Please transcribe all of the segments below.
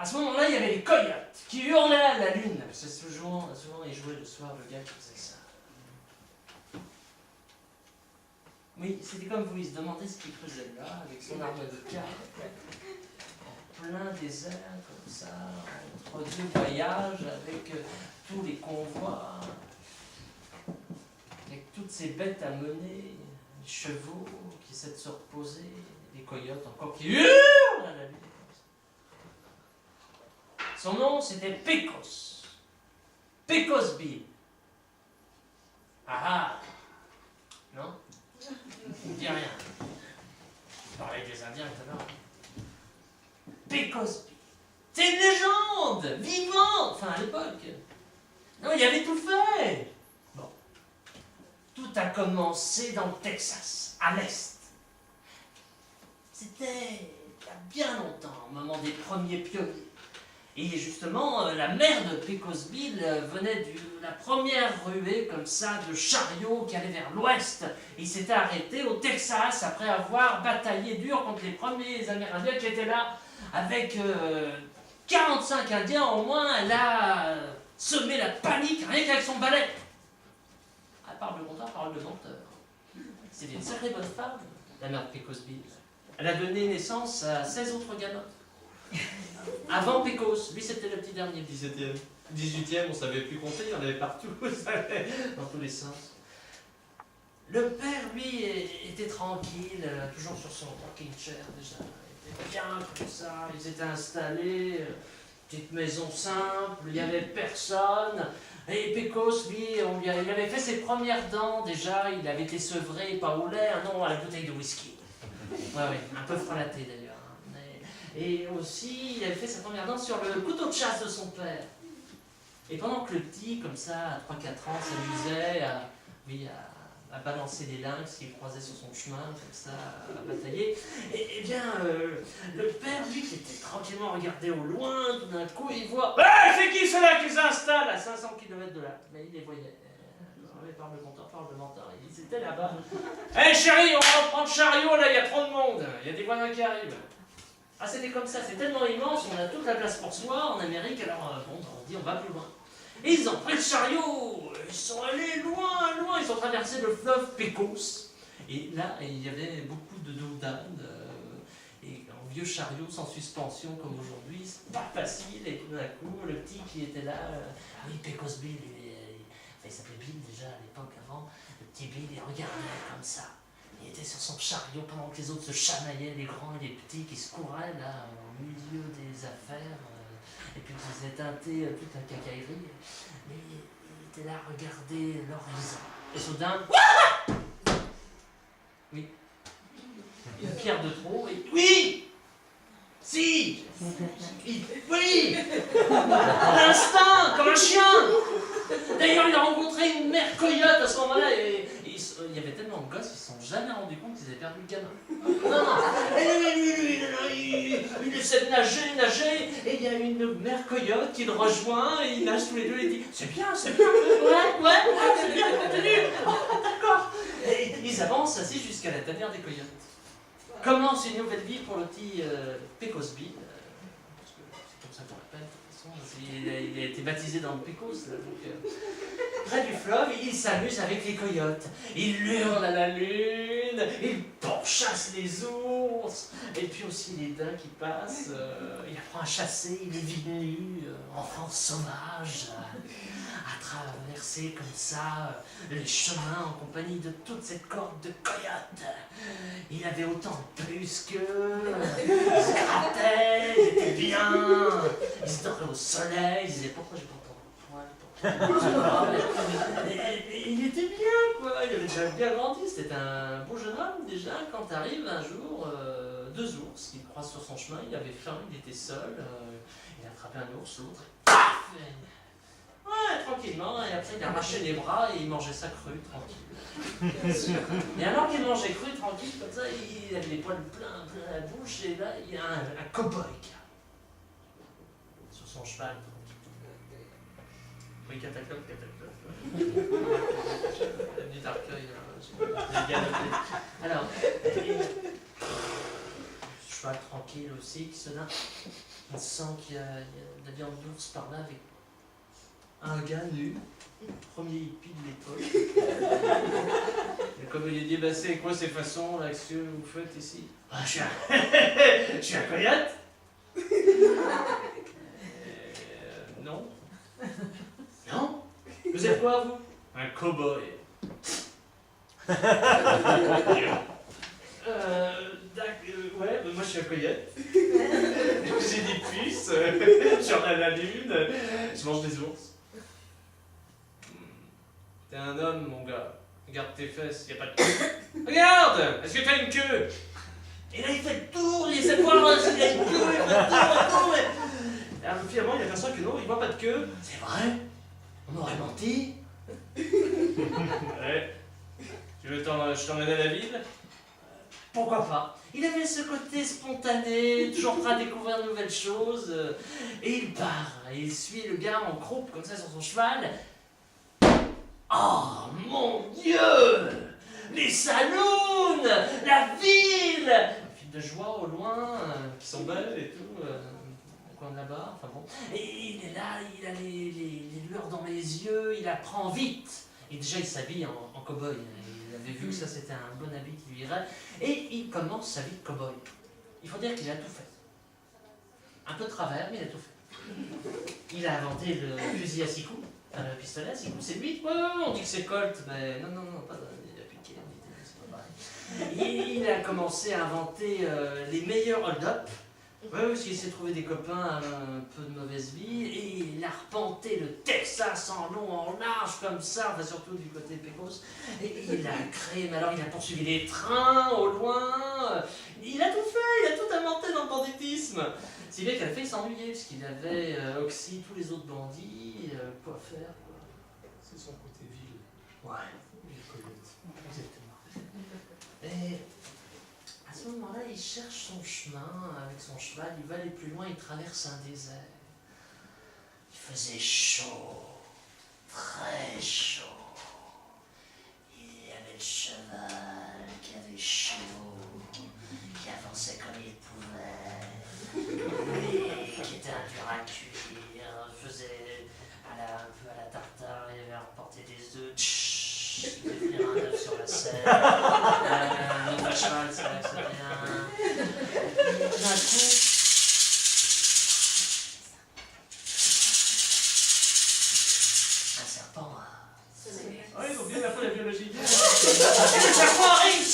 À ce moment-là, il y avait les coyotes qui hurlaient à la lune. C'est souvent ils jouaient le soir, le gars qui faisait ça. Oui, c'était comme vous, il se demandait ce qu'il faisait là, avec son harmonica, en plein désert, comme ça, entre deux voyages, avec tous les convois, avec toutes ces bêtes à mener, les chevaux qui essaient de se reposer, les coyotes encore qui hurlent à la lune. Son nom, c'était Pecos. Pecos Bill. Ah ah! Non? Ne dis rien. Je parlais des Indiens tout à l'heure. Pecos Bill. C'est une légende vivante, enfin à l'époque. Non, il avait tout fait. Bon. Tout a commencé dans le Texas, à l'est. C'était il y a bien longtemps, au moment des premiers pionniers. Et justement, la mère de Pecos Bill venait de la première ruée comme ça de chariots qui allait vers l'ouest. Il s'était arrêté au Texas après avoir bataillé dur contre les premiers Amérindiens qui étaient là. Avec 45 Indiens au moins, elle a semé la panique rien qu'avec son balai. Elle parle de conteur, parle de menteur. C'était une sacrée bonne femme, la mère de Pecos Bill. Elle a donné naissance à 16 autres gamins. Avant Pecos, lui c'était le petit dernier. 17e. 18e, on savait plus compter, il y en avait partout, dans tous les sens. Le père, lui, était tranquille, toujours sur son rocking chair déjà. Il était bien comme ça, ils étaient installés, petite maison simple, il n'y avait personne. Et Pecos, lui, il avait fait ses premières dents déjà, il avait été sevré, pas au lait, non, à la bouteille de whisky. Ouais, un peu frelaté d'ailleurs. Et aussi, il avait fait sa première danse sur le couteau de chasse de son père. Et pendant que le petit, comme ça, à 3-4 ans, s'amusait à balancer les lynx qu'il croisait sur son chemin, comme ça, à batailler, et bien, le père, lui, qui était tranquillement regardé au loin, tout d'un coup, il voit « Ah, c'est qui ceux-là qui s'installe à 500 km de là ?» Mais il les voyait. Parle de menteur, parle de menteur. Ils étaient là-bas. « Hé, chérie, on va reprendre le chariot, là, il y a trop de monde. Il y a des voisins qui arrivent. » Ah, c'était comme ça, c'est tellement immense, on a toute la place pour soi en Amérique, alors bon, on dit on va plus loin. Et ils ont pris le chariot, ils sont allés loin, loin, ils ont traversé le fleuve Pecos. Et là, il y avait beaucoup de dos d'âne, et un vieux chariot sans suspension comme aujourd'hui, c'est pas facile, et tout d'un coup, le petit qui était là, oui, Pecos Bill, il s'appelait Bill déjà à l'époque avant, le petit Bill, il regardait comme ça. Il était sur son chariot pendant que les autres se chamaillaient, les grands et les petits qui se couraient là au milieu des affaires, et puis ils faisaient teinter toute la cacaillerie. Mais il était là à regarder l'horizon. Et soudain, oui, une pierre de trop, et oui, si, oui, à l'instant, comme un chien. D'ailleurs, il a rencontré une mère coyote à ce moment-là, et il y avait tellement de gosses, ils se sont jamais rendus compte qu'ils avaient perdu le gamin. Non, il essaie de nager, et il y a une mère coyote qui le rejoint, et ils nagent tous les deux, et il dit « C'est bien, ouais, c'est bien, continue, d'accord !» Et ils avancent ainsi jusqu'à la tanière des coyotes. Commence une nouvelle vie pour le petit Pecos Bill, parce que c'est comme ça qu'on l'appelle, de toute façon, il a été baptisé dans le Pecos, là, donc, près du fleuve, il s'amuse avec les coyotes, il hurle à la lune, il pourchasse les ours, et puis aussi les daims qui passent, il apprend à chasser, il vit nu, enfant sauvage, à traverser comme ça les chemins en compagnie de toute cette corde de coyotes. Il avait autant de plus qu'eux, il se grattait, il était bien, il se dormait au soleil, il disait pourquoi j'ai pas il était bien, quoi, il avait déjà bien grandi, c'était un beau jeune homme déjà, quand arrive un jour, 2 ours qui croisent sur son chemin, il avait faim, il était seul, il a attrapé un ours, l'autre, paf, ouais, tranquillement, et après il a arraché les bras et il mangeait ça cru, tranquille. Et alors qu'il mangeait cru, tranquille, comme ça, il avait les poils pleins à la bouche, et là, il y a un cow-boy sur son cheval. Oui, cataclop. Du Darkeuil, alors, cheval tranquille aussi, qui se donne. On sent qu'il y a de la viande d'ours par là avec un gars nu, premier hippie de l'époque. Et comme il est dit, bah, c'est quoi ces façons là, que vous faites ici? Ah, je suis un coyote. Non. Non? Vous êtes quoi, vous? Un cow-boy. Ouais, moi je suis un coyote. J'ai des puces, je regarde la lune, je mange des ours. T'es un homme, mon gars. Regarde tes fesses, y a pas de queue. Regarde! Est-ce que t'as une queue? Et là, il fait le tour, il essaie de voir s'il a une queue, il fait le tour. Et alors, finalement, il aperçoit que non, il voit pas de queue. C'est vrai? On m'aurait menti. Ouais. Tu veux je t'emmène à la ville? Pourquoi pas? Il avait ce côté spontané, toujours prêt à découvrir de nouvelles choses. Et il part, et il suit le gars en croupe, comme ça, sur son cheval. Oh mon Dieu! Les saloons! La ville! Une ville de joie au loin, qui sont belles et tout, au coin de là-bas, enfin bon. Et il est là, il a les lueurs dans les yeux, il apprend vite. Et déjà, il s'habille en cow-boy. Il avait vu que ça, c'était un bon habit qui lui irait. Et il commence sa vie de cow-boy. Il faut dire qu'il a tout fait. Un peu de travers, mais il a tout fait. Il a inventé le fusil à 6 coups. Le pistolet à 6 coups, c'est lui. Ouais, on dit que c'est Colt, mais non, pas il a piqué, c'est pas pareil. Il a commencé à inventer les meilleurs hold-up. Ouais, parce qu'il s'est trouvé des copains un peu de mauvaise vie, et il a arpenté le Texas en long, en large, comme ça, enfin surtout du côté de Pecos. Et il a créé, mais alors il a poursuivi les trains au loin. Il a tout fait, il a tout inventé dans le banditisme. Si bien qu'à la fin il s'ennuyait, parce qu'il avait oxy tous les autres bandits, quoi faire, quoi. C'est son côté ville. Ouais, Il coyote. exactement. Et à ce moment-là, il cherche son chemin avec son cheval, il va aller plus loin, il traverse un désert. Il faisait chaud, très chaud. Il y avait le cheval qui avait chaud, qui avançait comme il pouvait, et qui était un dur à cuire, faisait un peu à la tartare, il avait emporté des œufs. Il devait frire un œuf sur la selle. Le cheval, c'est vrai que c'est bien. Et tout d'un coup, un serpent a. Ah, ils ont bien appris la biologie. Et le serpent arrive.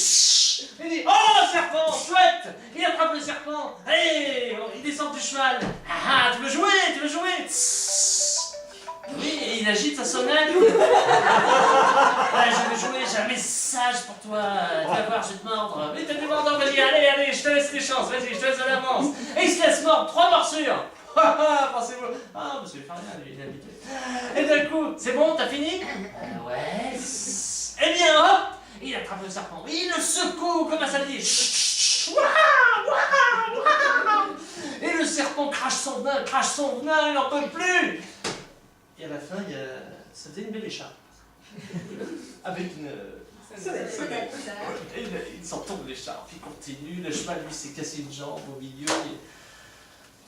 Il dit: oh, serpent, chouette. Il attrape le serpent. Allez, il descend du cheval. Ah, tu veux jouer, tu veux jouer. Oui, et il agite sa sonnette. Ouais, je vais jouer, j'ai un message pour toi. Tu vas voir, je vais te mordre. Mais t'as du mordant, vas-y, allez, je te laisse les chances, vas-y, je te laisse à l'avance. Et il se laisse mordre, 3 morsures. Pensez-vous. Ah, monsieur le Farian, lui, il est habitué. Et d'un coup, c'est bon, t'as fini? Ouais. Eh bien, hop, il attrape le serpent. Il le secoue comme un samedi. Et le serpent crache son venin, il n'en peut plus. Et à la fin, ça faisait une belle écharpe. Avec une. Et il s'en tombe l'écharpe, il continue. Le cheval, lui, s'est cassé une jambe au milieu.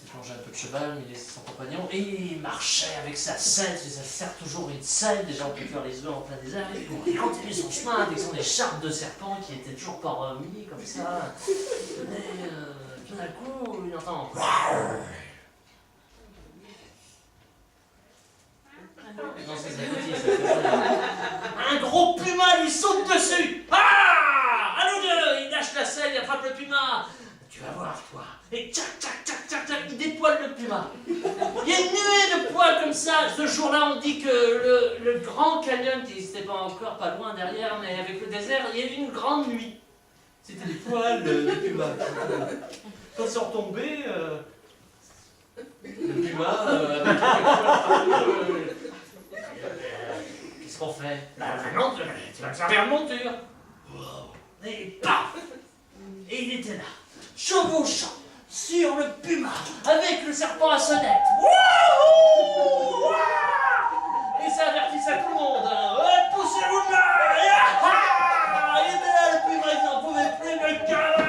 Il plongeait un peu de cheval, mais il est son compagnon. Et il marchait avec sa selle, ça sert toujours une selle. Déjà, on peut faire les œufs en plein désert. Il continue son chemin avec son écharpe de serpent qui était toujours pas remis, comme ça. Et tout d'un coup, il entend. Non, un gros puma lui saute dessus. Ah! À nous deux! Il lâche la selle, il attrape le puma. Tu vas voir, toi. Et tchac, il dépoile le puma. Il y a une nuée de poils comme ça. Ce jour-là, on dit que le Grand Canyon, qui n'existait pas encore, pas loin derrière, mais avec le désert, il y a eu une grande nuit. C'était des poils de puma. Quand ils sont retombés, le puma, avec les poils qu'est-ce qu'on fait? Maintenant, tu vas te servir de monture. Et paf! Et il était là, chevauchant sur le puma, avec le serpent à sonnette. Wouhou! Et ça avertissait tout le monde. Ouais, poussez-vous de là! Il était là, le puma, il n'en pouvait plus, le câlin!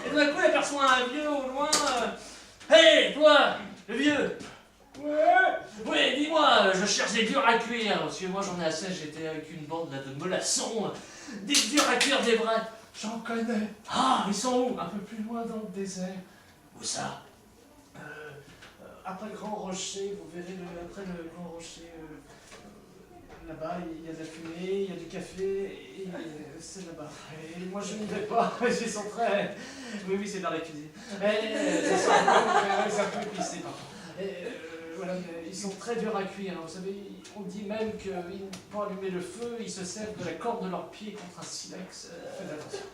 Et d'un coup, il aperçoit un vieux au loin. Le vieux. Ouais. Oui, dis-moi, je cherche des durs à cuire, parce que moi j'en ai assez, j'étais avec une bande là, de mollassons, des durs à cuire, des vrais. J'en connais. Ah, ils sont où? Un peu plus loin dans le désert. Où ça? Après le Grand Rocher, vous verrez après le Grand Rocher, là-bas, il y a de la fumée, il y a du café, et c'est là-bas. Et moi, je n'y vais pas, ils sont très... Oui, oui, c'est dans la cuisine. C'est un peu épicé, pardon. Voilà, mais ils sont très durs à cuire. Vous savez, on dit même qu'ils, pour allumer le feu, ils se servent de la corde de leurs pieds contre un silex. Faites attention.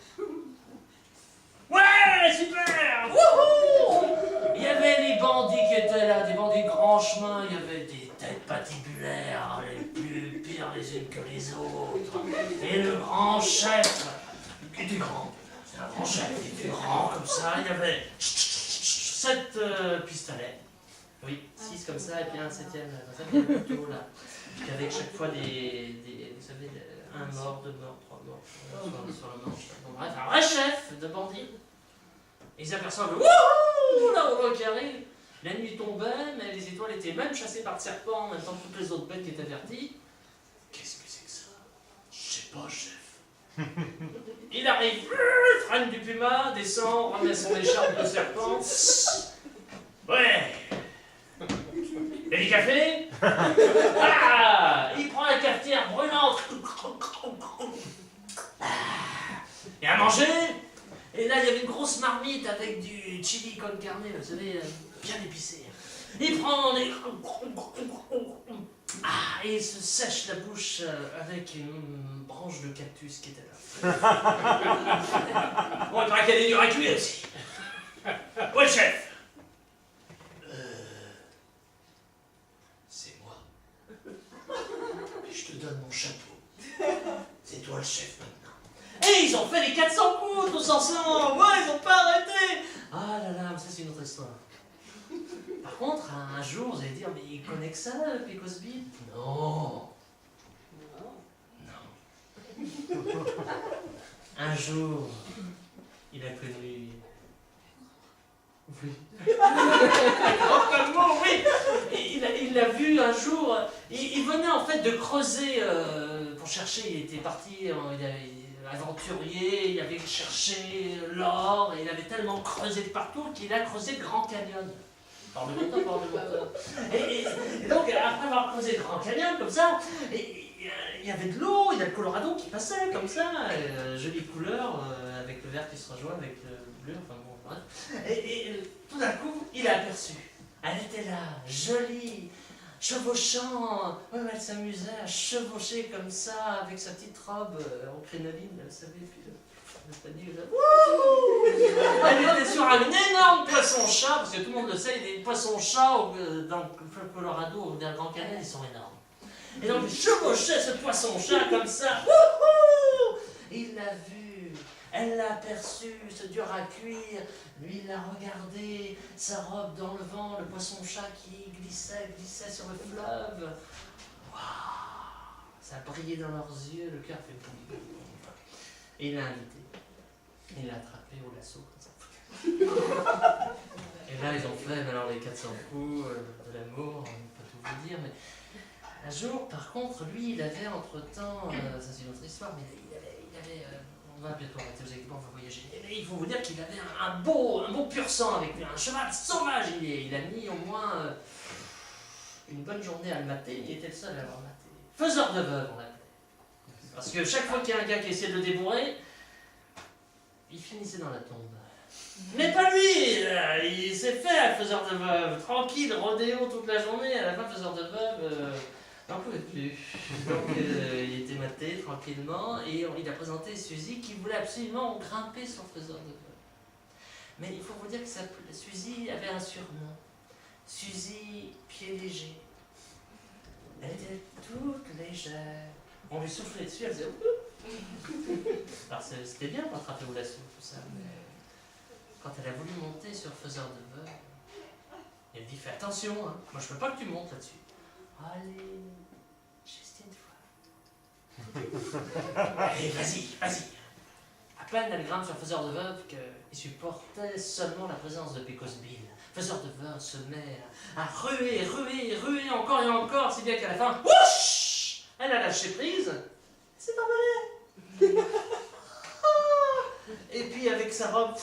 Ouais, super! Wouhou! Il y avait les bandits qui étaient là, des bandits de grand chemin, il y avait des têtes patibulaires, les plus pires les unes que les autres. Et le grand chef, qui était grand, c'est un grand chef, il était grand comme ça, il y avait 7 pistolets. Oui, 6 comme ça, et puis un 7e, dans un couteau là. Puis avec chaque fois vous savez, un mort, 2 morts, 3 morts, sur le manche. Bon, bref, un vrai chef de bandits. Et ils aperçoivent le wouhou, là, on voit qui arrive. La nuit tombait, mais les étoiles étaient même chassées par le serpent, en même temps que toutes les autres bêtes qui étaient averties. Qu'est-ce que c'est que ça? Je sais pas, chef. Il arrive, freine du puma, descend, remet son écharpe de serpent. Ouais. Et du café? Ah! Il prend la cafetière brûlante. Et à manger? Et là, il y avait une grosse marmite avec du chili con carne, vous savez, bien épicé. Il prend les... Ah, et il se sèche la bouche avec une branche de cactus qui était là. Bon, il paraît qu'il y a des durs à cuire aussi. Ouais, chef. C'est moi. Et je te donne mon chapeau. C'est toi le chef maintenant. Et ils ont fait les 400 coups tous ensemble. Ouais, ils ont pas arrêté. Ah là là, mais ça c'est une autre histoire. Par contre, un jour, vous allez dire, mais il connaît que ça, Pecos Bill? Non. Non. Un jour, il a connu... Oui. Oh, oui. Il l'a vu un jour. Il venait en fait de creuser pour chercher. Il était parti, il avait aventurier, il avait cherché l'or, et il avait tellement creusé de partout qu'il a creusé le Grand Canyon. Par le montant. Et donc, après avoir creusé le Grand Canyon comme ça, il y avait de l'eau, il y a le Colorado qui passait comme ça, jolie couleur, avec le vert qui se rejoint avec le bleu, enfin bon, bref. Et tout d'un coup, il a aperçu. Elle était là, jolie, chevauchant. Ouais, elle s'amusait à chevaucher comme ça, avec sa petite robe en crinoline, vous savez, puis le panier, là. Wouhou! Elle était sur un énorme poisson-chat, parce que tout le monde le sait, les poissons-chats dans le Colorado, ou dans le Grand Canyon, ils sont énormes. Et donc, il chevauchait ce poisson-chat comme ça. Wouhou! Il l'a vu. Elle l'a aperçu, ce dur à cuire. Lui, il l'a regardé, sa robe dans le vent, le poisson-chat qui glissait sur le fleuve. Waouh! Ça brillait dans leurs yeux, le cœur fait boum, boum, boum. Et il l'a invité. Il l'a attrapé au lasso comme ça. Et là, ils ont fait alors les 400 coups de l'amour, on ne peut tout vous dire, mais un jour, par contre, lui, il avait entre-temps, ça c'est une autre histoire, mais il avait on va bientôt arrêter, vous allez voir, on va voyager. Et il faut vous dire qu'il avait un beau pur sang avec lui, un cheval sauvage. Il a mis au moins une bonne journée à le mater, il était le seul à l'avoir maté. Faiseur de veuve, on l'appelait. Parce que chaque fois qu'il y a un gars qui essayait de le débourrer, il finissait dans la tombe. Mais pas lui, il s'est fait faiseur de veuve, tranquille, rodéo toute la journée, à la fin faiseur de veuve, n'en pouvait plus. Donc il était maté tranquillement et il a présenté Suzy qui voulait absolument grimper sur le faiseur de veuve. Mais il faut vous dire que Suzy avait un surnom. Suzy Pied Léger. Elle était toute légère. On lui soufflait dessus, elle faisait... Alors c'était bien pour attraper au lasso, tout ça, mais quand elle a voulu monter sur faiseur de veuve, elle dit fais attention, hein. Moi je veux pas que tu montes là-dessus. Allez, juste une fois. Allez, vas-y. peine elle grimpe sur Faiseur de Veuve qu'il supportait seulement la présence de Picosbille. Faiseur de Veuve se met à ruer, ruer, ruer encore et encore, si bien qu'à la fin, whoosh, elle a lâché prise, c'est envolé. Et puis avec sa robe,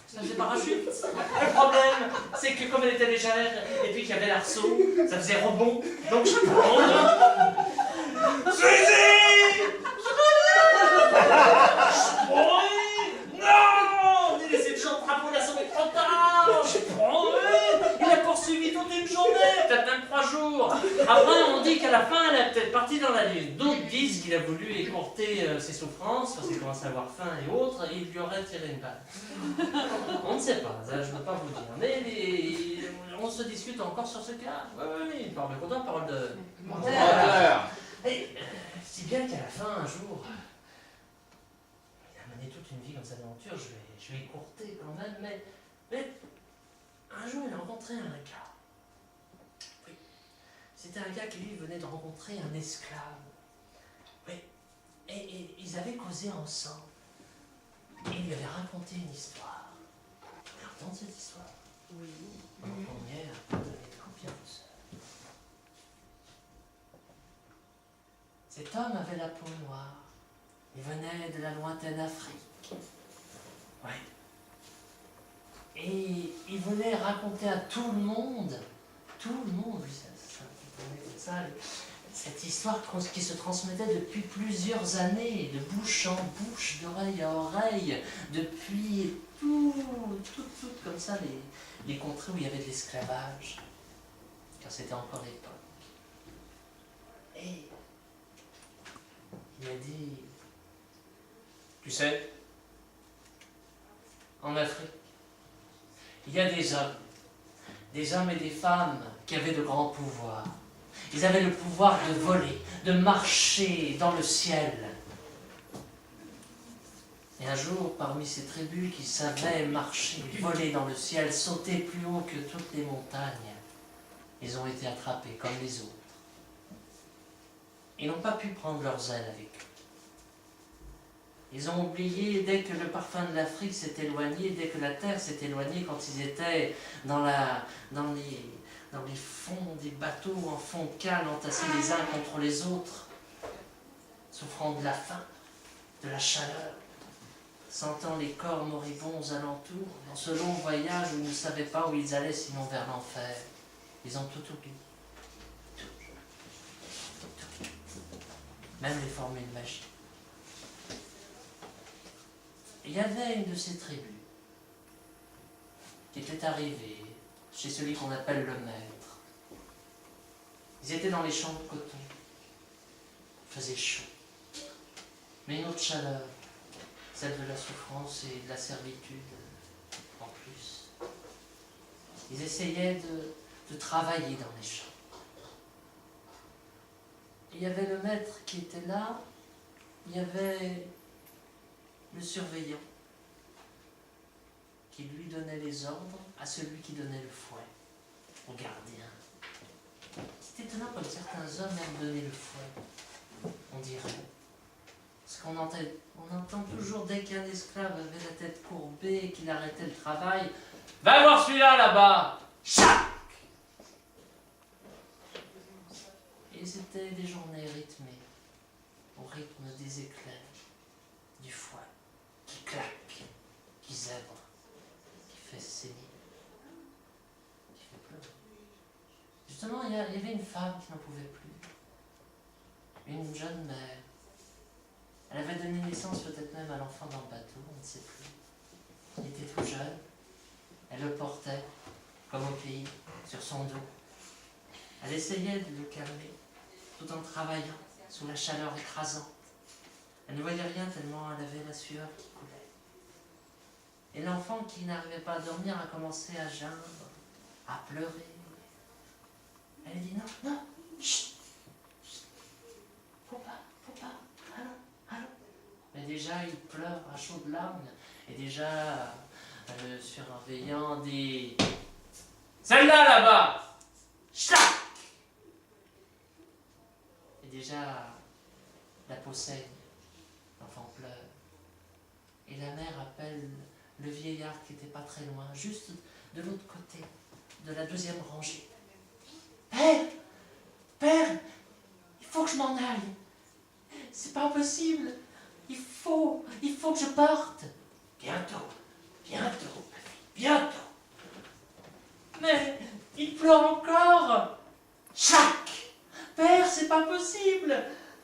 ça faisait parachute. Le problème, c'est que comme elle était légère et puis qu'il y avait l'arceau, ça faisait rebond. Donc je prends. Suzy! Non! On est laissé toujours le drapeau, la soirée trop tard! Je prends. Il a poursuivi toute une journée, peut-être même 3 jours. Après, on dit qu'à la fin, elle est peut-être partie dans la lune. D'autres disent qu'il a voulu écourter ses souffrances parce qu'il commençait à avoir faim et autres, et il lui aurait tiré une balle. On ne sait pas, ça, je ne peux pas vous dire. Mais on se discute encore sur ce cas. Oui, parole de Cotin, parole de... Et, si bien qu'à la fin, un jour, il a mené toute une vie comme ça d'aventure, je vais écourter quand même, mais un jour, il a rencontré un gars. Oui, c'était un gars qui, lui, venait de rencontrer un esclave. Oui, et ils avaient causé ensemble. Et il lui avait raconté une histoire. Vous entendez cette histoire? Oui. On est un peu bien tout seul. Cet homme avait la peau noire. Il venait de la lointaine Afrique. Oui. Et il voulait raconter à tout le monde, oui, ça, cette histoire qui se transmettait depuis plusieurs années, de bouche en bouche, d'oreille à oreille, depuis tout comme ça, les contrées où il y avait de l'esclavage, car c'était encore l'époque. Et il a dit, tu sais, en Afrique, il y a des hommes et des femmes qui avaient de grands pouvoirs. Ils avaient le pouvoir de voler, de marcher dans le ciel. Et un jour, parmi ces tribus qui savaient marcher, voler dans le ciel, sauter plus haut que toutes les montagnes, ils ont été attrapés comme les autres. Ils n'ont pas pu prendre leurs ailes avec eux. Ils ont oublié, dès que le parfum de l'Afrique s'est éloigné, dès que la terre s'est éloignée, quand ils étaient dans les fonds des bateaux, en fond cale, entassés les uns contre les autres, souffrant de la faim, de la chaleur, sentant les corps moribonds aux alentours, dans ce long voyage où ils ne savaient pas où ils allaient sinon vers l'enfer. Ils ont tout oublié. Tout. Même les formules magiques. Il y avait une de ces tribus qui était arrivée chez celui qu'on appelle le maître. Ils étaient dans les champs de coton. Il faisait chaud. Mais une autre chaleur, celle de la souffrance et de la servitude en plus. Ils essayaient de travailler dans les champs. Il y avait le maître qui était là, il y avait le surveillant qui lui donnait les ordres à celui qui donnait le fouet, au gardien. C'est étonnant comme certains hommes aiment donner le fouet, on dirait. Parce qu'on entend toujours, dès qu'un esclave avait la tête courbée et qu'il arrêtait le travail, « Va voir celui-là là-bas ! Chac !» Et c'était des journées rythmées, au rythme des éclairs, du fouet, qui claque, qui zèbre, qui fait saigner, qui fait pleurer. Justement, il y avait une femme qui n'en pouvait plus, une jeune mère. Elle avait donné naissance peut-être même à l'enfant dans le bateau, on ne sait plus. Il était tout jeune, elle le portait, comme au pays, sur son dos. Elle essayait de le calmer, tout en travaillant sous la chaleur écrasante. Elle ne voyait rien tellement elle avait la sueur qui coulait. Et l'enfant qui n'arrivait pas à dormir a commencé à geindre, à pleurer. Elle dit non, non, chut, chut, faut pas, allons. Mais déjà il pleure à chaudes larmes, et déjà le surveillant dit celle-là là-bas, chlac. Et déjà la peau saigne. L'enfant pleure. Et la mère appelle le vieillard qui n'était pas très loin, juste de l'autre côté, de la deuxième rangée. Père, père, il faut que je m'en aille. C'est pas possible. Il faut que je parte. Bientôt, bientôt, bientôt. Mais il pleut encore. Chac! Père, c'est pas possible.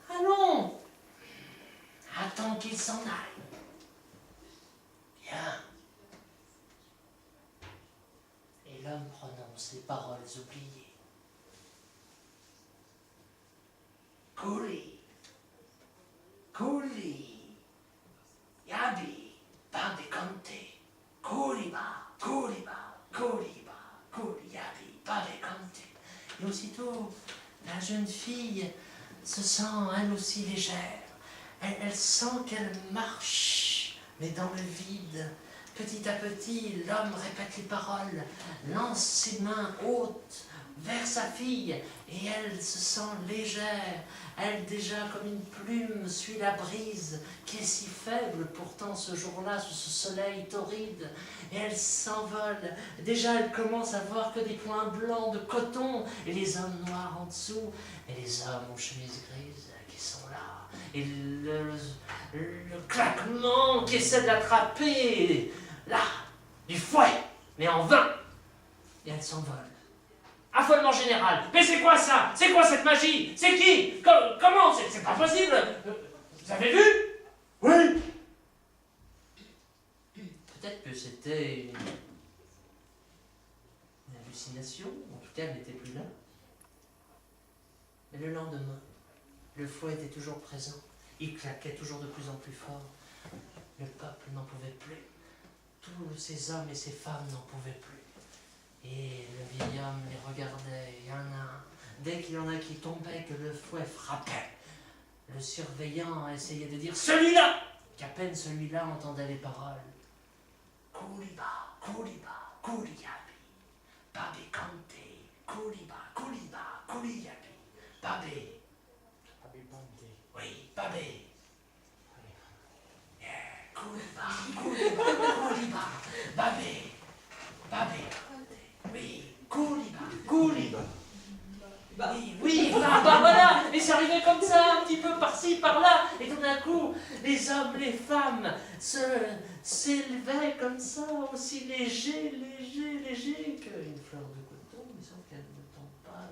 Allons. Attends qu'il s'en aille. Bien. Et l'homme prononce les paroles oubliées. Couli, couli, yabi, babicante, couliba, couliba, couliba, couliabi, babicante. Et aussitôt, la jeune fille se sent elle aussi légère. Elle sent qu'elle marche, mais dans le vide. Petit à petit, l'homme répète les paroles, lance ses mains hautes vers sa fille, et elle se sent légère. Elle, déjà comme une plume, suit la brise, qui est si faible pourtant ce jour-là, sous ce soleil torride. Et elle s'envole. Déjà, elle commence à voir que des points blancs de coton, et les hommes noirs en dessous, et les hommes aux chemises grises qui sont là. Et le claquement qui essaie de l'attraper, là, du fouet, mais en vain. Et elle s'envole. Affolement général. Mais c'est quoi ça? C'est quoi cette magie? C'est qui? Comment? C'est pas possible. Vous avez vu? Oui. Peut-être que c'était une hallucination. En tout cas, elle n'était plus là. Mais le lendemain, le fouet était toujours présent. Il claquait toujours de plus en plus fort. Le peuple n'en pouvait plus. Tous ces hommes et ces femmes n'en pouvaient plus. Et le vieil homme les regardait, il y en a un. Dès qu'il y en a qui tombaient, que le fouet frappait, le surveillant essayait de dire « Celui-là !» Qu'à peine celui-là entendait les paroles. « Couliba, couliba, couliabi, babé kante, couliba, couliba, couliabi, babé. » Babé kante. Oui, babé. Couliba, couliba, couliba, babé, babé. Oui, couliba, couliba. Oui, voilà, et c'est arrivé comme ça, un petit peu par-ci, par-là, et tout d'un coup, les hommes, les femmes s'élevaient comme ça, aussi légers qu'une fleur de coton, mais sauf qu'elle ne tombe pas,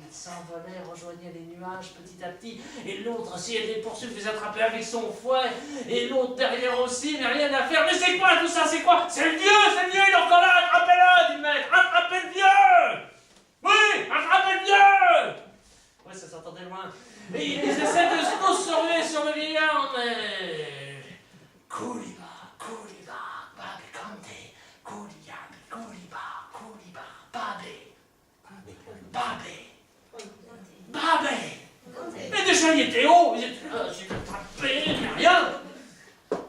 ils s'envolaient, rejoignaient les nuages petit à petit, et l'autre essayait de les poursuivre, les attraper avec son fouet, et l'autre derrière aussi, mais rien à faire. Mais c'est quoi tout ça, c'est quoi? C'est le vieux, il est encore là, attrapez-le, dit le maître, attrapez le vieux! Oui, attrapez le vieux! Ouais, ça s'entendait loin. Et ils essaient de tous se ruer sur le vieillard, mais... Couliba, couliba, babé kante, couliabi, couliba, couliba, babé, babé, babé. Mais déjà, il était haut, ils étaient là, j'ai attrapé, mais rien.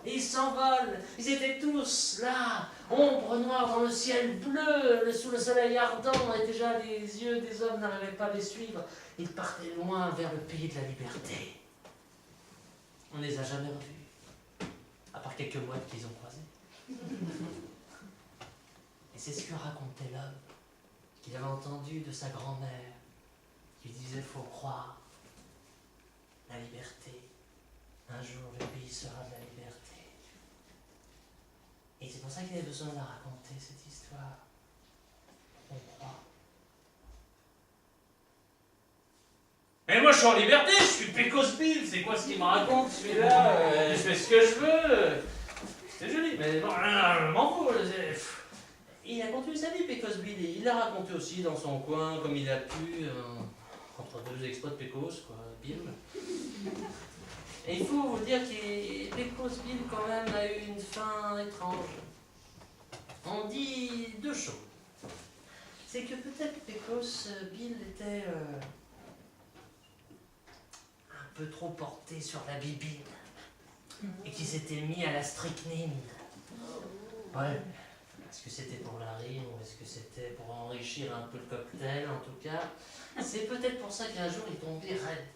Et ils s'envolent, ils étaient tous là, ombre noire dans le ciel bleu, sous le soleil ardent, et déjà les yeux des hommes n'arrivaient pas à les suivre. Ils partaient loin vers le pays de la liberté. On ne les a jamais revus, à part quelques mouettes qu'ils ont croisées. Et c'est ce que racontait l'homme, qu'il avait entendu de sa grand-mère, qui disait « faut croire, la liberté, un jour le pays sera de la liberté ». Et c'est pour ça qu'il avait besoin de la raconter, cette histoire. On croit. Mais moi je suis en liberté, je suis Pecos Bill, c'est quoi ce qu'il me raconte celui-là? Je fais ce que je veux. C'est joli, mais bon, je m'en fous. Il a continué sa vie, Pecos Bill, et il l'a raconté aussi dans son coin, comme il a pu, entre deux exploits de Pecos, quoi, Bill. Et il faut vous dire que Pecos Bill, quand même, a eu une fin étrange. On dit deux choses. C'est que peut-être Pecos Bill était un peu trop porté sur la bibine et qu'il s'était mis à la strychnine. Ouais. Est-ce que c'était pour la rime ou est-ce que c'était pour enrichir un peu le cocktail? En tout cas, c'est peut-être pour ça qu'un jour il tombait raide.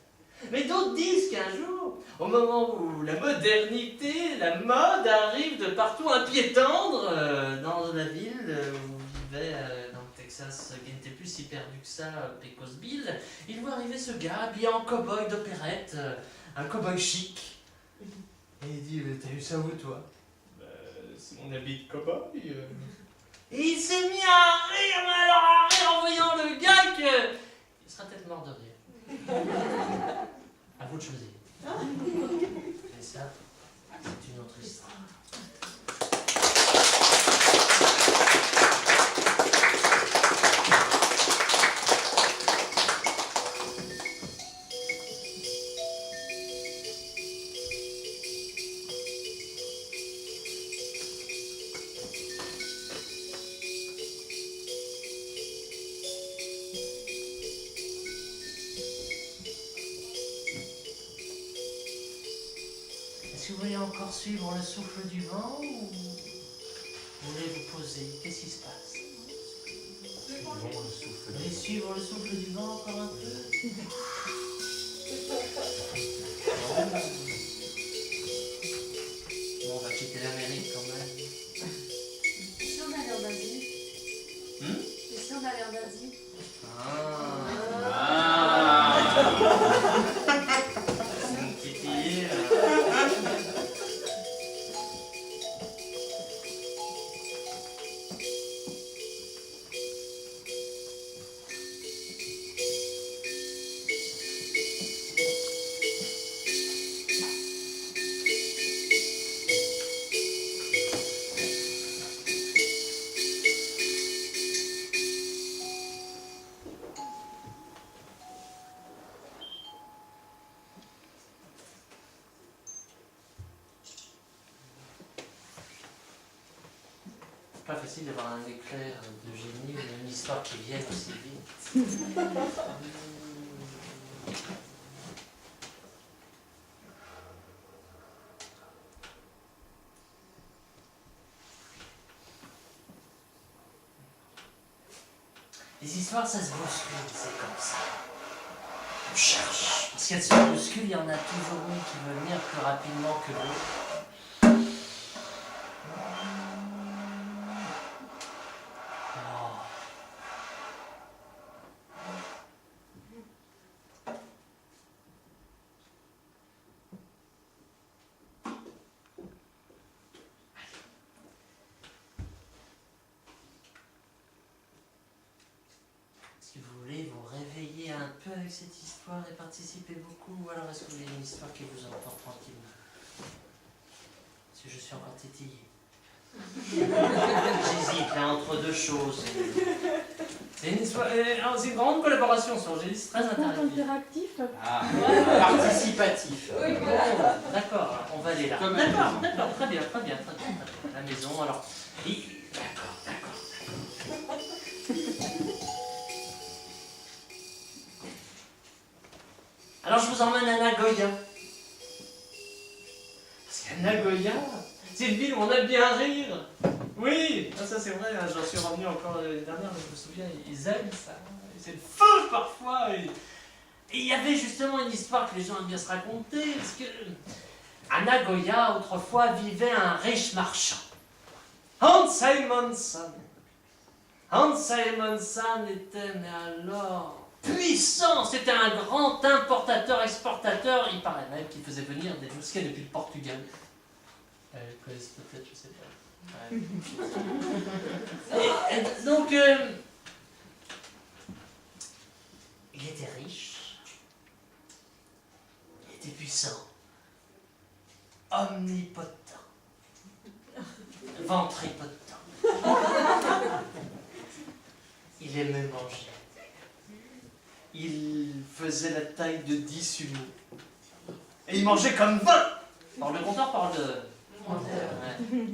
Mais d'autres disent qu'un jour, au moment où la modernité, la mode arrive de partout, un pied tendre dans la ville où vivait dans le Texas, qui n'était plus si perdu que ça, Pecosville, il voit arriver ce gars habillé en cow-boy d'opérette, un cow-boy chic. Et il dit, t'as eu ça où toi? C'est mon habit de cow-boy. Et il s'est mis à rire, mais alors à rire en voyant le gars que... Il sera peut-être mort de rire. À vous de choisir. Et ça, c'est une autre histoire. Est-ce que vous voulez encore suivre le souffle du vent ou vous voulez vous poser? Qu'est-ce qui se passe? Vous voulez suivre le souffle du vent encore un peu? Bon, on va quitter l'Amérique quand même. Et si on allait en Asie? Et si on allait en Asie? C'est mon titillé. Pas facile d'avoir un éclair de génie ou une histoire qui vienne aussi vite. Les histoires, ça se bouscule, c'est comme ça. On cherche. Parce qu'elles se bousculent, il y en a toujours une qui veut venir plus rapidement que l'autre. Est-ce que vous voulez vous réveiller un peu avec cette histoire et participer beaucoup, ou alors est-ce que vous voulez une histoire qui vous emporte tranquillement? Parce que je suis encore tétillé. J'hésite là entre deux choses. C'est une histoire, c'est une grande collaboration sur Gélis, très Interactif. Participatif. Oui, Bon, voilà. d'accord, alors on va aller là. Comme D'accord, un d'accord, très bien, très bien, très bien, très bien. La maison, alors. D'accord, d'accord. Alors je vous emmène à Nagoya. Parce qu'à Nagoya, c'est une ville où on aime bien rire. Oui, ça c'est vrai, hein, j'en suis revenu encore l'année dernière, mais je me souviens, ils aiment ça. C'est le feu parfois. Et il y avait justement une histoire que les gens aiment bien se raconter, parce que à Nagoya, autrefois, vivait un riche marchand. Hans Simonson. Hans Simonson était, mais alors, puissant. C'était un grand importateur-exportateur. Il paraît même qu'il faisait venir des mousquets depuis le Portugal. Vous connaissez peut-être, je sais pas. Ouais. Et donc, il était riche. Il était puissant. Omnipotent. Ventripotent. Il aimait manger. Il faisait la taille de 10 humains. Et il mangeait comme 20. Par le compteur, par le... Ouais.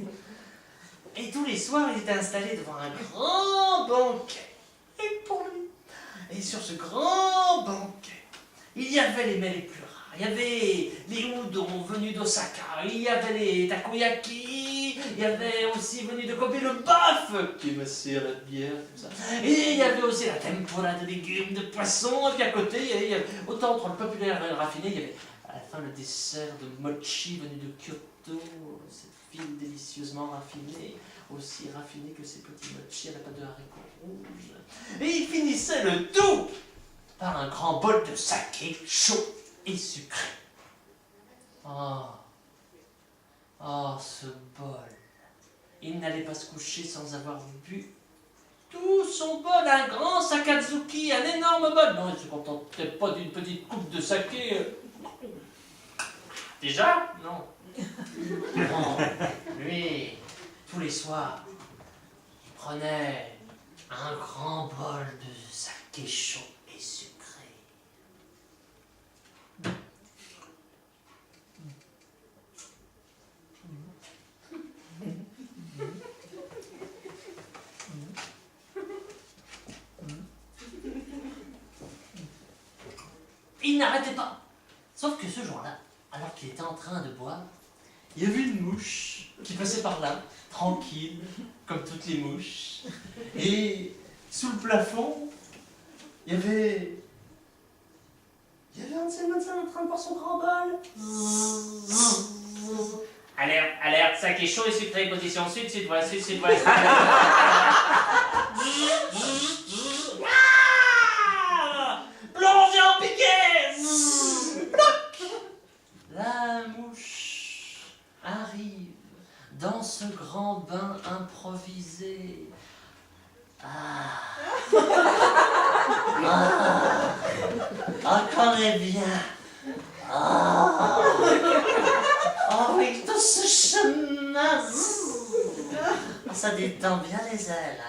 Et tous les soirs, il était installé devant un grand banquet. Et pour lui. Et sur ce grand banquet, il y avait les mets les plus rares. Il y avait les udon venus d'Osaka. Il y avait les takoyaki. Il y y avait aussi venu de Kobe le bœuf qui me sert la bière, comme ça. Et il y avait aussi la tempura de légumes, de poissons, et puis à côté, il y avait, autant entre le populaire et le raffiné, il y avait à la fin le dessert de mochi venu de Kyoto, cette ville délicieusement raffinée, aussi raffinée que ces petits mochi à la pâte de haricots rouges. Et il finissait le tout par un grand bol de saké chaud et sucré. Oh, ce bol. Il n'allait pas se coucher sans avoir bu tout son bol, un grand sakazuki, un énorme bol. Non, il ne se contentait pas d'une petite coupe de saké. Déjà? Non. Non. Lui, tous les soirs, il prenait un grand bol de saké chaud et sucré. Il n'arrêtait pas. Sauf que ce jour-là, alors qu'il était en train de boire, il y avait une mouche qui passait par là, tranquille, comme toutes les mouches. Et sous le plafond, il y avait Ansel Manson en train de boire son grand bol. Alerte, saké chaud et sucré, position sud, sud-ouest, sud, sud-ouest. Plongez en piquet. La mouche arrive dans ce grand bain improvisé. Encore et bien. Oui, tout ce chemin. Ça détend bien les ailes.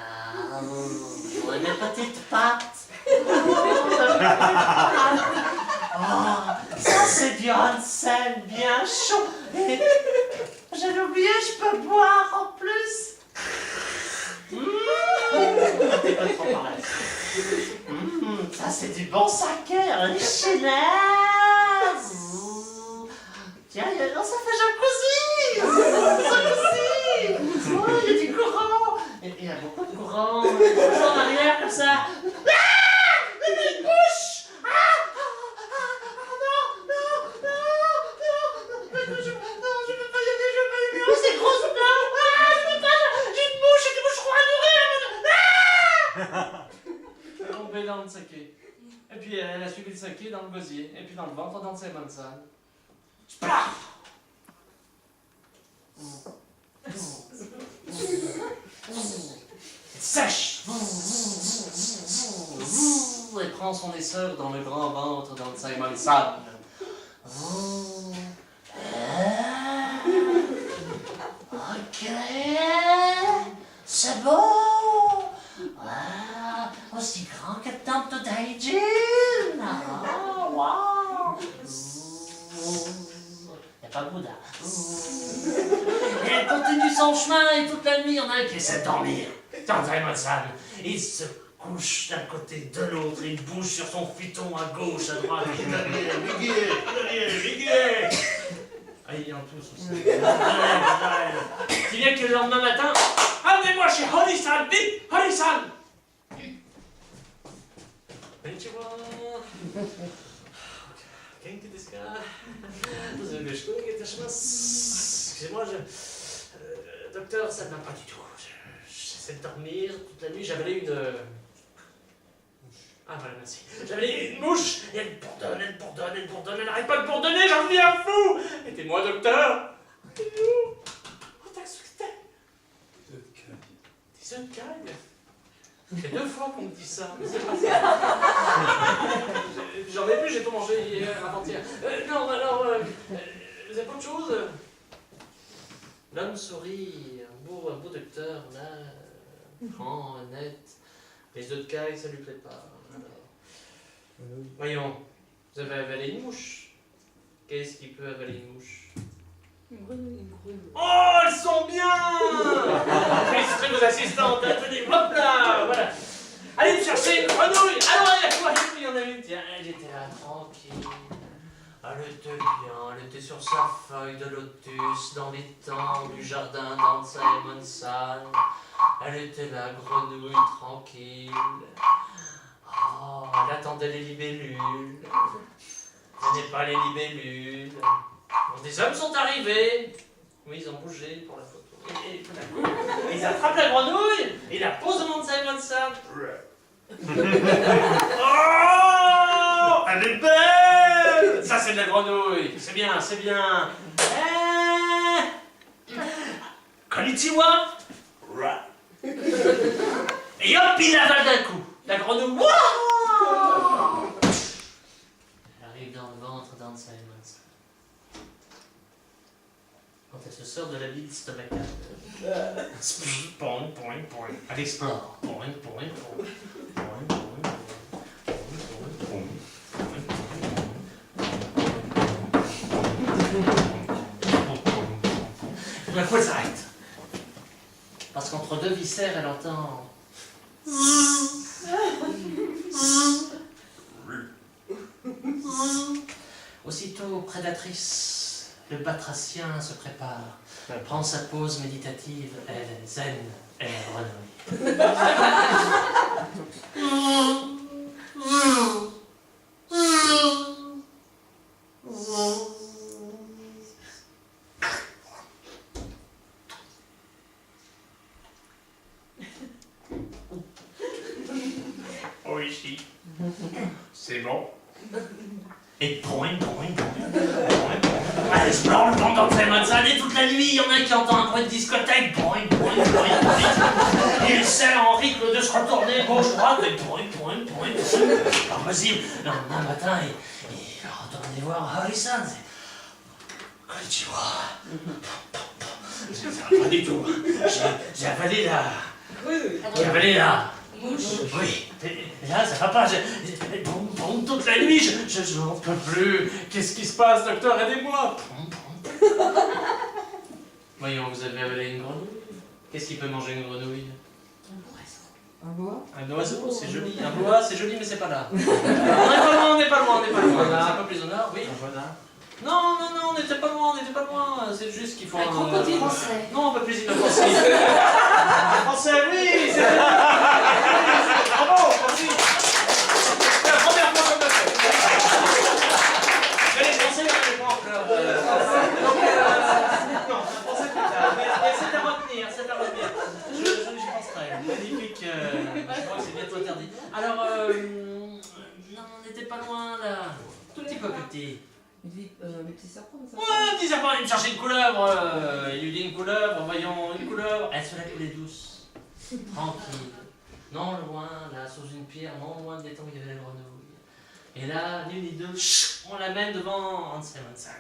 Et mes petites pattes. Ça c'est du Ansel bien chaud. Et j'avais oublié, je peux boire en plus. Pas trop par là. Ça c'est du bon saké, richesse. Tiens, non, ça fait jacuzzi. Oh, il y a du courant. Il y a beaucoup de courant. Toujours en arrière comme ça. Une bouche. Dans le saké. Et puis elle a suivi le saké dans le gosier, et puis dans le ventre d'Ansel Manson. Sèche. Elle prend son essor dans le grand ventre d'Ansel Manson. Ok, c'est beau. Aussi grand que Tante Daijin. Wow. Il n'y a pas Bouddha. Et elle continue son chemin et toute la nuit, il y en a un qui essaie de dormir. Ansel Manson. Il se couche d'un côté de l'autre, il bouge sur son futon à gauche, à droite. Viguier. Ah, il y en tous aussi. Si bien que le lendemain matin, amenez-moi chez Holly-san, vite, Holly-san. Konnichiwa. Genki desu ka? Excusez-moi, docteur, ça ne va pas du tout. J'essaie de dormir toute la nuit, j'avalais une... Ah voilà, merci. J'avalais une mouche, et elle bourdonne, elle n'arrête pas de bourdonner, j'en deviens fou. Aidez-moi, docteur. Aidez-nous. Oh, t'as souhaité. Des œufs de caille. Ça fait 2 fois qu'on me dit ça. J'en ai plus, j'ai tout mangé hier, avant-hier. Non, alors, vous avez pas autre chose? L'homme sourit, un beau docteur, là, franc, honnête. Les œufs de caille, ça lui plaît pas. Alors, voyons, vous avez avalé une mouche. Qu'est-ce qui peut avaler une mouche? Une grenouille. Oh, elles sont bien. Félicitez vos assistantes, tenez, hop là, voilà. Allez me chercher une grenouille. Alors, il y en a une, tiens, elle était là, tranquille. Elle était bien, elle était sur sa feuille de lotus, dans les temps du jardin d'Ansa et Monsan. Elle était la grenouille tranquille. Oh, elle attendait les libellules. Ce n'est pas les libellules. Bon, des hommes sont arrivés. Oui, ils ont bougé pour la photo. Et tout d'un coup, ils attrapent la grenouille et la posent au Monsa et Monsan. Oh, elle est belle! Ça, c'est de la grenouille. C'est bien, c'est bien. Konnichiwa! Et hop, il avale d'un coup. La grenouille. Wouah! Elle arrive dans le ventre d'Ansa et Monsa. Quand elle se sort de la bile stomacale. Point, point, point. Elle explore. Point, point, point. Point, point. Tout d'un coup, elle s'arrête. Parce qu'entre deux viscères, elle entend. Aussitôt prédatrice, le batracien se prépare, prend sa pause méditative, elle est zen, elle est grenouille. Oh, ici. C'est bon. Et point, point, point. Elle se branle pendant que ça et toute la nuit, il y en a un qui entend un bruit de discothèque. Point, point, point, point. Il essaie en rythme de se retourner gauche-droite. Et point, point, point. Pas possible. Le lendemain matin, il retourne voir Harrison. Konnichiwa. Ça va pas du tout. J'ai avalé la... J'ai avalé la... Oui, et là ça va pas, toute la nuit, je n'en peux plus. Qu'est-ce qui se passe, docteur, aidez-moi. Voyons, vous avez avalé une grenouille. Qu'est-ce qui peut manger une grenouille? Un boa? Un oiseau, c'est joli. Un boa, c'est joli, mais c'est pas là. On n'est pas loin. Un peu plus au nord, oui. Un renard. Non, on n'était pas loin. C'est juste qu'il faut Un crocodile français. Non, un peu plus inoffensif. Français, oui, c'est bravo, merci. C'est la première fois qu'on l'a fait. Mais les Français, on n'est pas encore. Non, un Français plus tard. Mais c'est à retenir. J'y penserai. Magnifique. Je crois que c'est bientôt interdit. Alors, non, on n'était pas loin là. Tout petit peu petit. Les petits serpents, ça? Ouais, petit serpent, il me cherchait une couleuvre. Il lui dit une couleuvre, voyons, une couleuvre. Elle se la coulait douce, tranquille. Non loin, là, sous une pierre, non loin des temps où il y avait la grenouille. Et là, ni une ni deux, on l'amène devant Ansa et Monsan.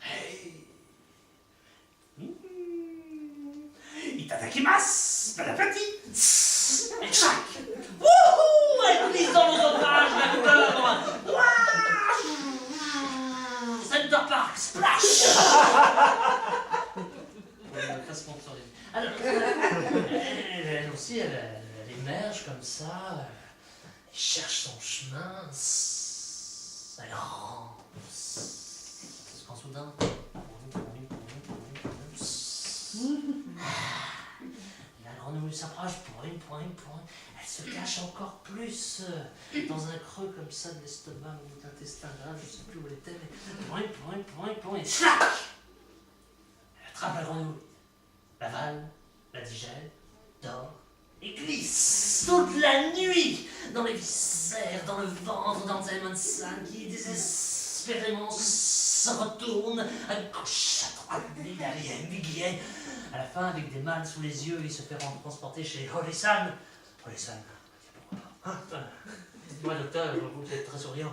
Hey! Itadakimasu! Bon appétit! Et tchac! Wouhou! Elle glisse dans l'osophage, la couleuvre! Center Park, splash! Pas sponsorisé. Alors, elle aussi, elle émerge comme ça, elle cherche son chemin, elle rampe. Quand soudain, la grenouille s'approche, point. Elle se cache encore plus dans un creux comme ça de l'estomac ou de l'intestin grave, je ne sais plus où elle était, mais point, et slack! Elle attrape la grenouille, l'avale, la digère, dort et glisse toute la nuit dans les viscères, dans le ventre d'Ansa et Monsan qui désespérément se retourne à gauche, à droite, Miguel. À la fin, avec des mâles sous les yeux, il se fait transporter chez Horesan. Horesan, pourquoi pas. Moi, docteur, vous êtes très souriant.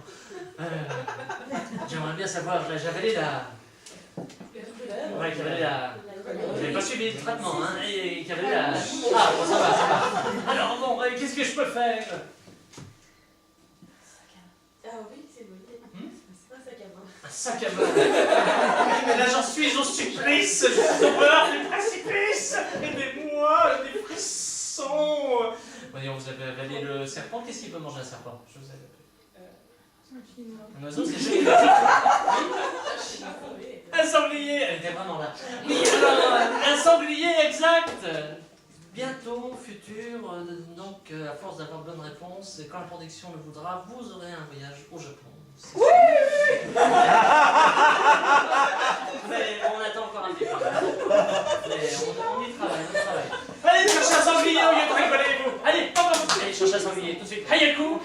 J'aimerais bien savoir, j'avais la... Ouais, qui avait la... Vous n'avez pas suivi le traitement, hein, et qui avait la... Ah, bon, ça va. Alors, bon, qu'est-ce que je peux faire? Ah oui, c'est bon. C'est un sac à main. Un sac à main. Mais là, j'en suis au supplice, au bord du précipice. Aidez-moi, des frissons. Voyons, vous avez avalé le serpent. Qu'est-ce qu'il peut manger un serpent? Je vous avais appris. Un oiseau, c'est joli. Un sanglier, elle était vraiment là. Oui, alors, un sanglier exact. Bientôt, futur, donc à force d'avoir bonne réponse, et quand la production le voudra, vous aurez un voyage au Japon. Mais on attend encore un petit peu. Mais on y travaille, Allez, cherchez un sanglier au lieu de rigoler, vous. Allez, hop, hop. Allez, cherchez un sanglier tout de suite. Hayaku.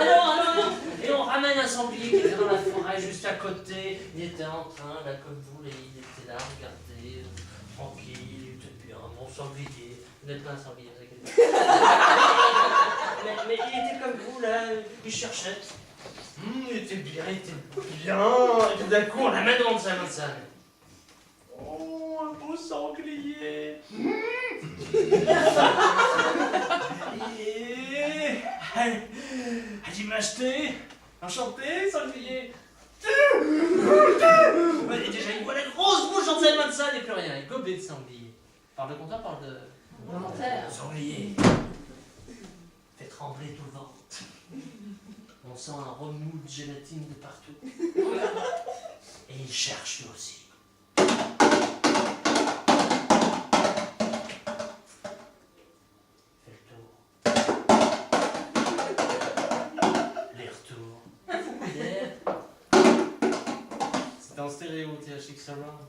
Alors. Et on ramène un sanglier qui était dans la forêt juste à côté. Il était en train, là, comme vous, et il était là, regardez, tranquille, il était bien, mon sanglier. Vous n'êtes pas un sanglier, vous inquiétez pas. Mais il était comme vous, là, il cherchait. Il était bien. Et tout d'un coup, on l'amène devant Simon San. Oh, un beau sanglier. As-tu m'acheter? Enchanté, sanglier. Et déjà, il voit la grosse bouche de Simon San et plus rien. Il gobait de sanglier. Parle de compteur, parle de... Sanglier. Fait trembler tout le ventre. On sent un remous de gélatine de partout. Et il cherche lui aussi. Fait le tour. Les retours. Yeah. C'était en stéréo, THX Surround.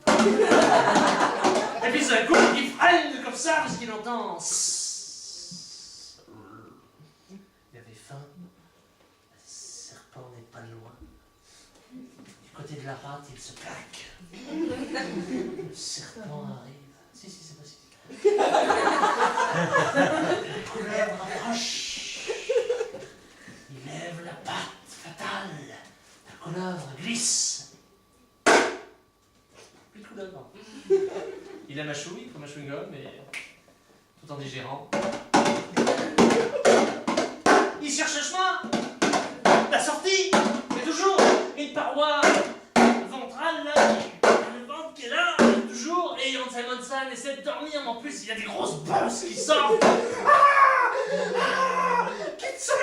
Et puis d'un coup, il freine comme ça parce qu'il entend... Il avait faim. Le serpent n'est pas loin. Du côté de la rate, il se plaque. Le serpent arrive. Si, c'est possible. La couleuvre approche. Il lève la patte fatale. La couleuvre glisse. Plus de couleuvre. Il a mâchouille, comme un chewing-gum, mais tout en digérant. Il cherche le chemin, la sortie, mais toujours une paroi ventrale là, le ventre qui est là, toujours, et Simon San essaie de dormir, mais en plus il y a des grosses bosses qui sortent. Kitsune!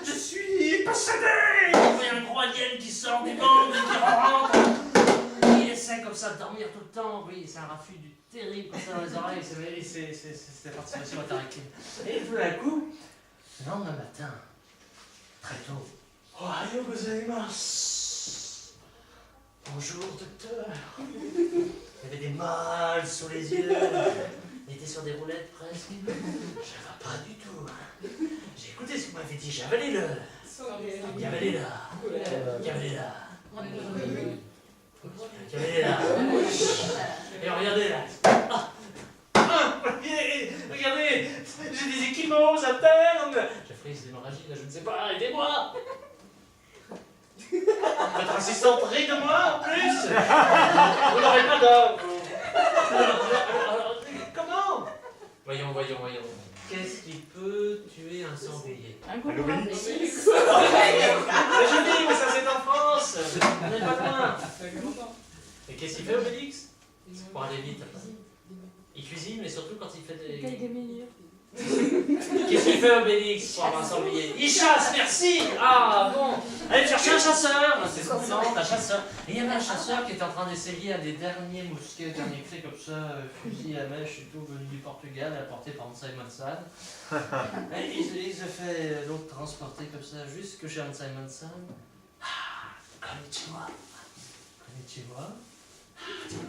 Je suis possédé! Il y a un gros alien qui sort du ventre, qui rentre. Il essaie comme ça de dormir tout le temps, oui, c'est un raffut du terrible comme ça dans les oreilles, c'est la participation interactive. Et tout d'un coup, le lendemain matin, très tôt, Ohayou gozaimasu. Bonjour docteur. Il avait des mâles sous les yeux, il était sur des roulettes presque. Je ne vais pas du tout. J'ai écouté ce que vous m'avez dit, j'ai avalé là. Et regardez là. Regardez, j'ai des échymoses internes. J'ai pris des hémorragies là, je ne sais pas, aidez-moi. Votre assistante rit de moi en plus. Vous n'aurez pas d'homme. Comment? Voyons. Qu'est-ce qui peut tuer un sanglier? Un concombre. Mais je dis, mais ça c'est en France. On n'est pas loin. Et qu'est-ce qu'il fait Obélix? Pour aller vite. Il cuisine, mais surtout quand il fait des... Qu'est-ce qu'il fait Obélix pour avoir un sanglier? Il chasse, merci. Ah bon. Allez chercher un chasseur. C'est content, un chasseur. Et il y avait un chasseur qui était en train d'essayer un des derniers mousquets, dernier clé comme ça, fusil à mèche et tout, venu du Portugal, apporté par Simon San. Et il se fait donc transporter comme ça jusque chez Simon San. Ah, konnichiwa. Konnichiwa.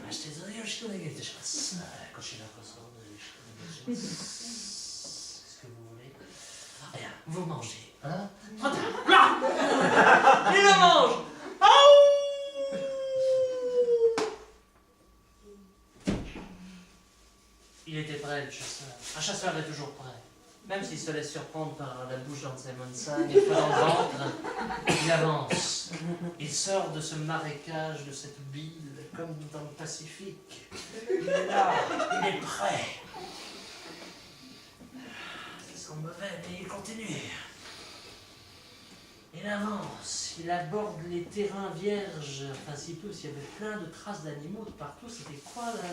ましてそれよろしくお願いいたします。こちらこそよろしくお願いします。Qu'est-ce que vous voulez? Rien, vous mangez, hein? Là! Il le mange! Il était prêt, le chasseur. Un chasseur est toujours prêt. Même s'il se laisse surprendre par la bouche d'Anne Simon San, il faut dans le ventre, il avance. Il sort de ce marécage, de cette bile, comme dans le Pacifique. Il est là, il est prêt. Ça sent mauvais, mais il continue. Il avance, il aborde les terrains vierges, enfin si peu, s'il y avait plein de traces d'animaux de partout, c'était quoi là?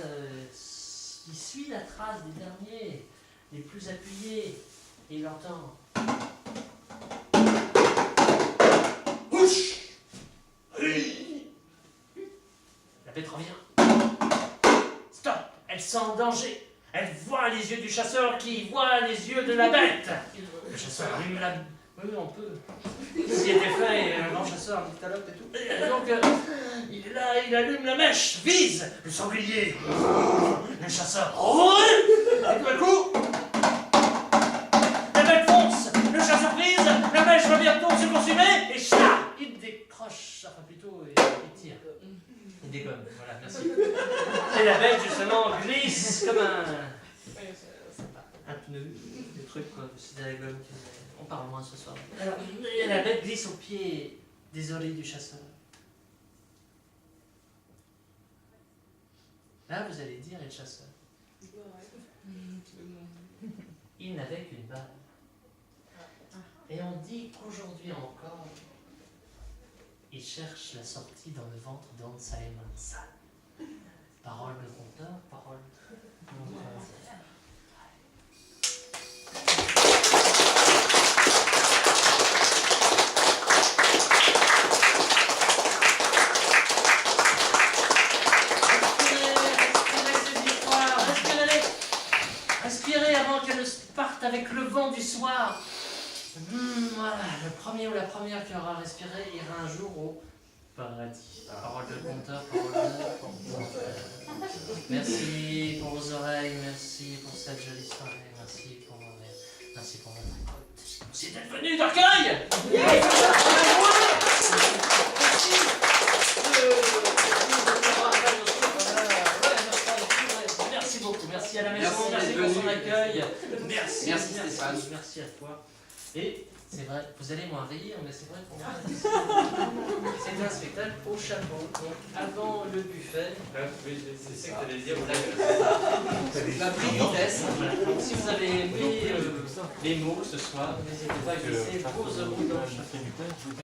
Il suit la trace des derniers, les plus appuyés, et il entend. La bête revient. Stop! Elle sent en danger. Elle voit les yeux du chasseur qui voit les yeux de la bête. Le chasseur allume la... Oui, on peut. S'il était fait, un grand chasseur, un nyctalope et tout. Et donc, il est là, il allume la mèche, vise le sanglier. Le chasseur. Et tout d'un coup, la bête fonce, le chasseur vise, la mèche va bientôt se consumer, et chat, il décroche, enfin plutôt, il tire. Il dégomme, voilà, merci. Et la bête, justement, glisse comme un pneu, des trucs, quoi, c'est de la gomme. On parle moins ce soir. Alors, et la bête glisse au pied des oreilles du chasseur. Là, vous allez dire, et le chasseur. Il n'avait qu'une balle. Et on dit qu'aujourd'hui encore, il cherche la sortie dans le ventre d'Hans Salomon. Parole de conteur, parole de conteur. Respirez avant qu'elle ne parte avec le vent du soir. Voilà, le premier ou la première qui aura respiré ira un jour au paradis. Parole de conteur, parole de conteur. Merci pour vos oreilles, merci pour cette jolie soirée, merci pour vos rêves, merci pour votre écoute. Merci d'être venu d'Arcueil. Merci beaucoup, merci à la maison, merci pour son accueil. Merci Stéphane. Merci à toi. Et c'est vrai, vous allez moins rire, mais c'est vrai pour moi. C'est un spectacle au chapeau. Donc avant le buffet. Oui, c'est ça que tu allais dire. La prise de vitesse. Voilà. Donc si vous avez aimé les mots ce soir, n'hésitez pas à glisser vos euros dans le chapeau.